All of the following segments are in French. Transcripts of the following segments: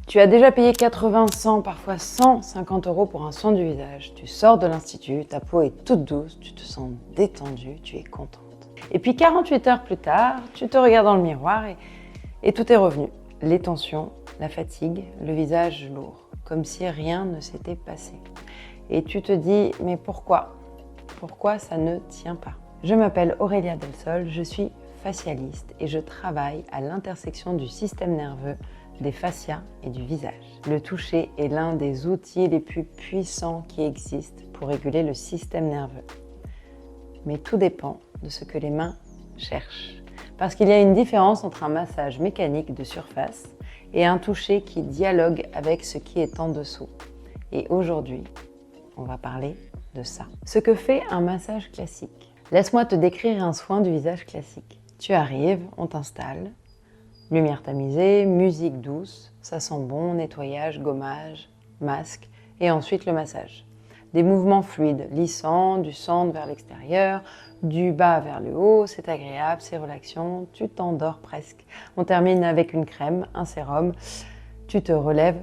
Tu as déjà payé 80, 100, parfois 150 € pour un soin du visage. Tu sors de l'institut, ta peau est toute douce, tu te sens détendue, tu es contente. Et puis 48 heures plus tard, tu te regardes dans le miroir et tout est revenu. Les tensions, la fatigue, le visage lourd, comme si rien ne s'était passé. Et tu te dis, mais pourquoi? Pourquoi ça ne tient pas? Je m'appelle Aurélia Delsol, je suis facialiste et je travaille à l'intersection du système nerveux, des fascias et du visage. Le toucher est l'un des outils les plus puissants qui existent pour réguler le système nerveux. Mais tout dépend de ce que les mains cherchent. Parce qu'il y a une différence entre un massage mécanique de surface et un toucher qui dialogue avec ce qui est en dessous. Et aujourd'hui, on va parler de ça. Ce que fait un massage classique. Laisse-moi te décrire un soin du visage classique. Tu arrives, on t'installe. Lumière tamisée, musique douce, ça sent bon, nettoyage, gommage, masque et ensuite le massage. Des mouvements fluides, lissants, du centre vers l'extérieur, du bas vers le haut, c'est agréable, c'est relaxant, tu t'endors presque. On termine avec une crème, un sérum, tu te relèves,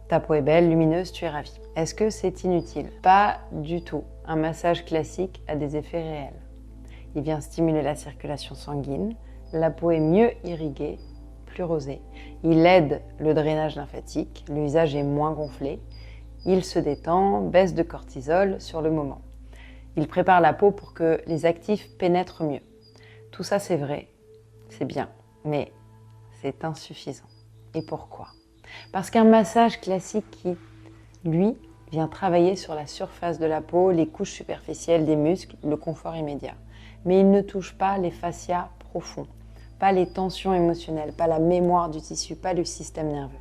ta peau est belle, lumineuse, tu es ravie. Est-ce que c'est inutile? Pas du tout. Un massage classique a des effets réels. Il vient stimuler la circulation sanguine, la peau est mieux irriguée, plus rosée. Il aide le drainage lymphatique, le visage est moins gonflé. Il se détend, baisse de cortisol sur le moment. Il prépare la peau pour que les actifs pénètrent mieux. Tout ça c'est vrai, c'est bien, mais c'est insuffisant. Et pourquoi? Parce qu'un massage classique qui, lui, vient travailler sur la surface de la peau, les couches superficielles des muscles, le confort immédiat. Mais il ne touche pas les fascias profonds, pas les tensions émotionnelles, pas la mémoire du tissu, pas le système nerveux.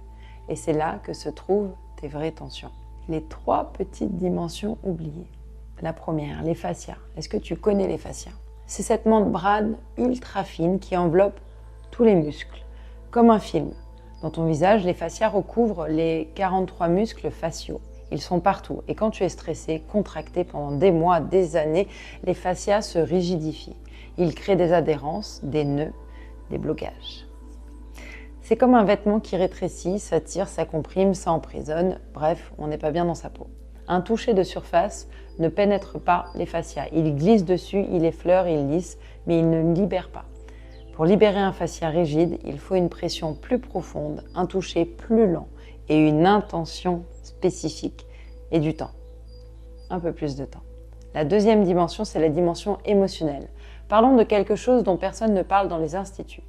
Et c'est là que se trouvent tes vraies tensions. Les 3 petites dimensions oubliées. La première, les fascias. Est-ce que tu connais les fascias? C'est cette membrane ultra fine qui enveloppe tous les muscles, comme un film. Dans ton visage, les fascias recouvrent les 43 muscles faciaux. Ils sont partout et quand tu es stressé, contracté pendant des mois, des années, les fascias se rigidifient. Ils créent des adhérences, des nœuds, des blocages. C'est comme un vêtement qui rétrécit, ça tire, ça comprime, ça emprisonne, bref, on n'est pas bien dans sa peau. Un toucher de surface ne pénètre pas les fascias. Il glisse dessus, il effleure, il lisse, mais il ne libère pas. Pour libérer un fascia rigide, il faut une pression plus profonde, un toucher plus lent et une intention spécifique et du temps. Un peu plus de temps. La deuxième dimension, c'est la dimension émotionnelle. Parlons de quelque chose dont personne ne parle dans les instituts.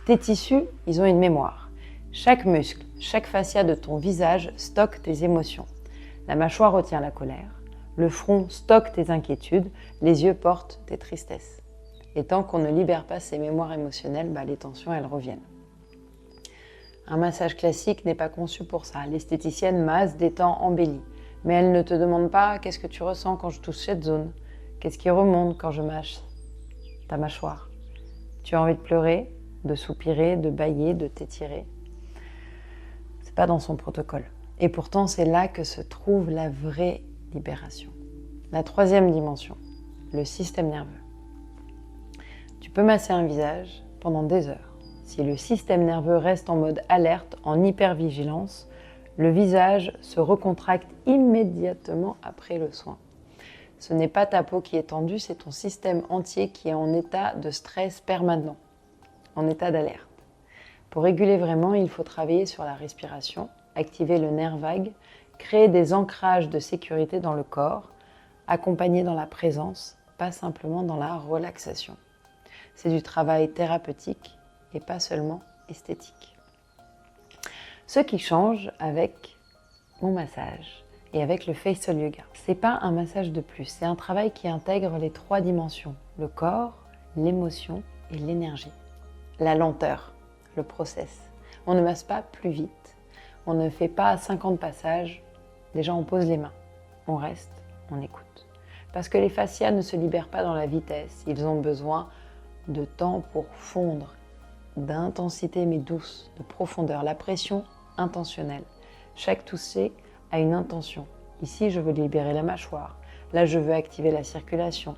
Tes tissus, ils ont une mémoire. Chaque muscle, chaque fascia de ton visage stocke tes émotions. La mâchoire retient la colère, le front stocke tes inquiétudes, les yeux portent tes tristesses. Et tant qu'on ne libère pas ces mémoires émotionnelles, les tensions, elles reviennent. Un massage classique n'est pas conçu pour ça. L'esthéticienne masse, détend, embellit. Mais elle ne te demande pas qu'est-ce que tu ressens quand je touche cette zone, qu'est-ce qui remonte quand je mâche ta mâchoire. Tu as envie de pleurer, de soupirer, de bâiller, de t'étirer. C'est pas dans son protocole. Et pourtant, c'est là que se trouve la vraie libération. La troisième dimension, le système nerveux. Tu peux masser un visage pendant des heures. Si le système nerveux reste en mode alerte, en hypervigilance, le visage se recontracte immédiatement après le soin. Ce n'est pas ta peau qui est tendue, c'est ton système entier qui est en état de stress permanent, en état d'alerte. Pour réguler vraiment, il faut travailler sur la respiration, activer le nerf vague, créer des ancrages de sécurité dans le corps, accompagner dans la présence, pas simplement dans la relaxation. C'est du travail thérapeutique et pas seulement esthétique. Ce qui change avec mon massage et avec le Facial Yoga, c'est pas un massage de plus, c'est un travail qui intègre les 3 dimensions, le corps, l'émotion et l'énergie. La lenteur, le process. On ne masse pas plus vite, on ne fait pas 50 passages, déjà on pose les mains, on reste, on écoute. Parce que les fascias ne se libèrent pas dans la vitesse, ils ont besoin de temps pour fondre, d'intensité mais douce, de profondeur, la pression intentionnelle. Chaque toucher a une intention. Ici, je veux libérer la mâchoire. Là, je veux activer la circulation.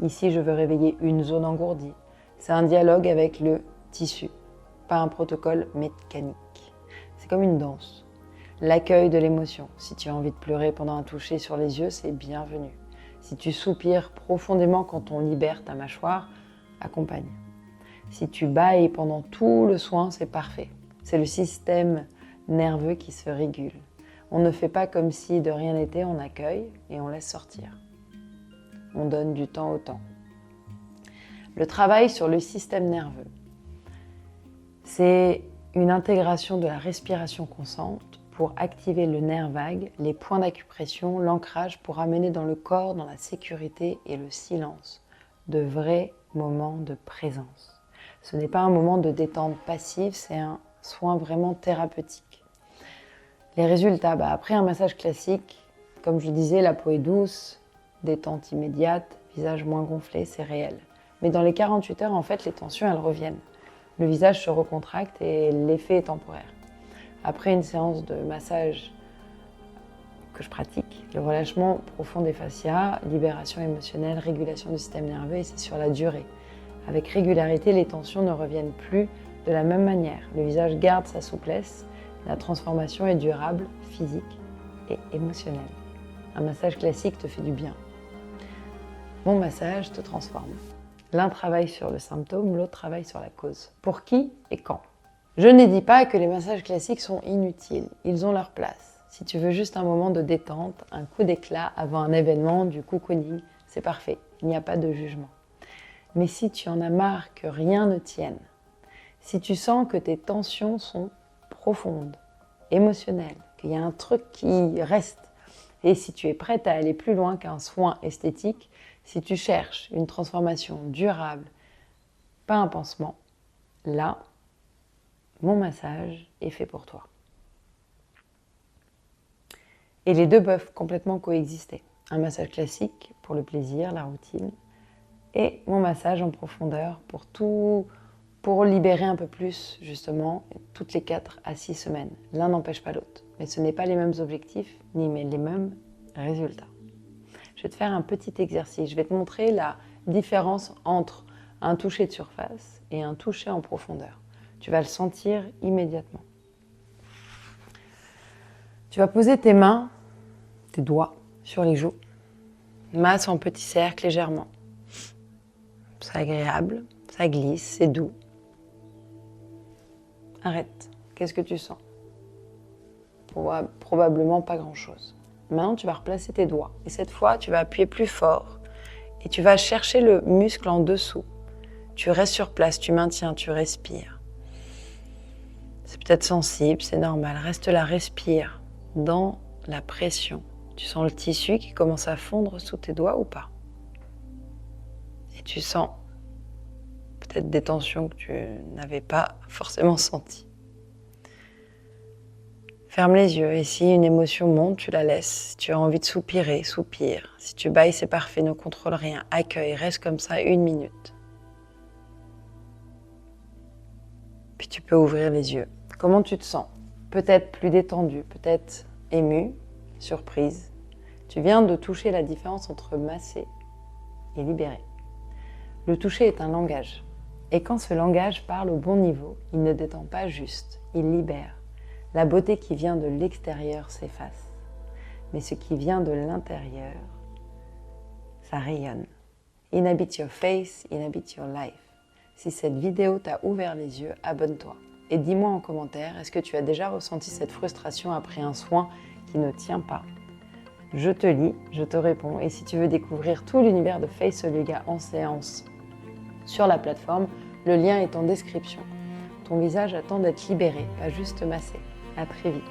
Ici, je veux réveiller une zone engourdie. C'est un dialogue avec le tissu, pas un protocole mécanique. C'est comme une danse. L'accueil de l'émotion. Si tu as envie de pleurer pendant un toucher sur les yeux, c'est bienvenu. Si tu soupires profondément quand on libère ta mâchoire, accompagne. Si tu bâilles pendant tout le soin, c'est parfait. C'est le système nerveux qui se régule. On ne fait pas comme si de rien n'était, on accueille et on laisse sortir. On donne du temps au temps. Le travail sur le système nerveux, c'est une intégration de la respiration consciente pour activer le nerf vague, les points d'acupression, l'ancrage pour amener dans le corps, dans la sécurité et le silence, de vrais moments de présence. Ce n'est pas un moment de détente passive, c'est un soin vraiment thérapeutique. Les résultats, après un massage classique, comme je le disais, la peau est douce, détente immédiate, visage moins gonflé, c'est réel. Mais dans les 48 heures, en fait, les tensions, elles reviennent. Le visage se recontracte et l'effet est temporaire. Après une séance de massage que je pratique, le relâchement profond des fascias, libération émotionnelle, régulation du système nerveux, et c'est sur la durée. Avec régularité, les tensions ne reviennent plus de la même manière. Le visage garde sa souplesse, la transformation est durable, physique et émotionnelle. Un massage classique te fait du bien. Mon massage te transforme. L'un travaille sur le symptôme, l'autre travaille sur la cause. Pour qui et quand? Je ne dis pas que les massages classiques sont inutiles, ils ont leur place. Si tu veux juste un moment de détente, un coup d'éclat avant un événement, du cocooning, c'est parfait, il n'y a pas de jugement. Mais si tu en as marre que rien ne tienne, si tu sens que tes tensions sont profondes, émotionnelles, qu'il y a un truc qui reste, et si tu es prête à aller plus loin qu'un soin esthétique, si tu cherches une transformation durable, pas un pansement, là, mon massage est fait pour toi. Et les deux peuvent complètement coexister. Un massage classique pour le plaisir, la routine, et mon massage en profondeur pour libérer un peu plus, justement, toutes les 4 à 6 semaines. L'un n'empêche pas l'autre, mais ce n'est pas les mêmes objectifs, ni les mêmes résultats. Je vais te faire un petit exercice. Je vais te montrer la différence entre un toucher de surface et un toucher en profondeur. Tu vas le sentir immédiatement. Tu vas poser tes mains, tes doigts sur les joues. Masse en petits cercles légèrement. C'est agréable, ça glisse, c'est doux. Arrête. Qu'est-ce que tu sens? Probablement pas grand-chose. Maintenant, tu vas replacer tes doigts. Et cette fois, tu vas appuyer plus fort. Et tu vas chercher le muscle en dessous. Tu restes sur place, tu maintiens, tu respires. C'est peut-être sensible, c'est normal. Reste là, respire dans la pression. Tu sens le tissu qui commence à fondre sous tes doigts ou pas? Et tu sens peut-être des tensions que tu n'avais pas forcément senties. Ferme les yeux et si une émotion monte, tu la laisses. Si tu as envie de soupirer, soupire. Si tu bailles, c'est parfait, ne contrôle rien. Accueille, reste comme ça 1 minute. Puis tu peux ouvrir les yeux. Comment tu te sens? Peut-être plus détendu, peut-être ému, surprise. Tu viens de toucher la différence entre masser et libérer. Le toucher est un langage. Et quand ce langage parle au bon niveau, il ne détend pas juste, il libère. La beauté qui vient de l'extérieur s'efface. Mais ce qui vient de l'intérieur, ça rayonne. Inhabit your face, inhabit your life. Si cette vidéo t'a ouvert les yeux, abonne-toi. Et dis-moi en commentaire, est-ce que tu as déjà ressenti cette frustration après un soin qui ne tient pas? Je te lis, je te réponds. Et si tu veux découvrir tout l'univers de Facial Yoga en séance sur la plateforme, le lien est en description. Ton visage attend d'être libéré, pas juste massé. À très vite.